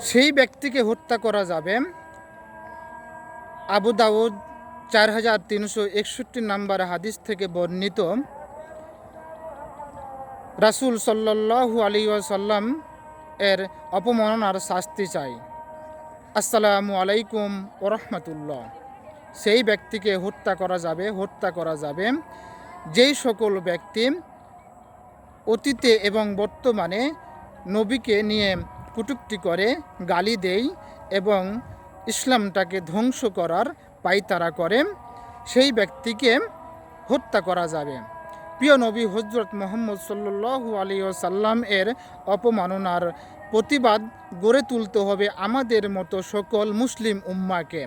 সেই ব্যক্তিকে হত্যা করা যাবে। আবু দাউদ 4361 নম্বর হাদিস থেকে বর্ণিত, রাসূল সাল্লাল্লাহু আলাইহি ওয়াসাল্লাম এর অপমাননার শাস্তি চাই। আসসালামু আলাইকুম ওয়া রাহমাতুল্লাহ। সেই ব্যক্তিকে হত্যা করা যাবে যেই সকল ব্যক্তি অতীতে এবং বর্তমানে নবীকে নিয়ে কটূক্তি করে, গালি দেয় এবং ইসলামটাকে ধ্বংস করার পায়তারা করে, সেই ব্যক্তিকে হত্যা করা যাবে। প্রিয় নবী হযরত মুহাম্মদ সাল্লাল্লাহু আলাইহি ওয়াসাল্লাম এর অপমাননার প্রতিবাদ গড়ে তুলতে হবে আমাদের মতো সকল মুসলিম উম্মাকে,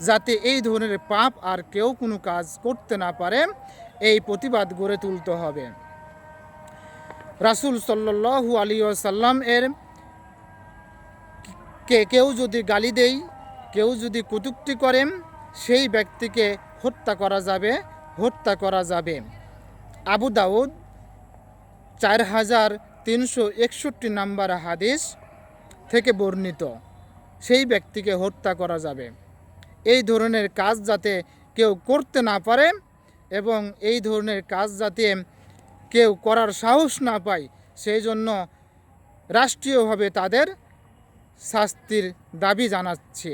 যাতে এই ধরনের পাপ আর কেউ কোনো কাজ করতে না পারে। এই প্রতিবাদ গড়ে তুলতে হবে। রাসূল সাল্লাল্লাহু আলাইহি ওয়াসাল্লাম এর কেউ যদি গালি দেয়, কেউ যদি কটূক্তি করে, সেই ব্যক্তিকে হত্যা করা যাবে। আবু দাউদ 4361 নম্বর হাদিস থেকে বর্ণিত, সেই ব্যক্তিকে হত্যা করা যাবে। এই ধরনের কাজ যাতে কেউ করতে না পারে এবং এই ধরনের কাজ যাতে কেউ করার সাহস না পায়, সেই জন্য রাষ্ট্রীয়ভাবে তাদের শাস্তির দাবি জানাচ্ছি।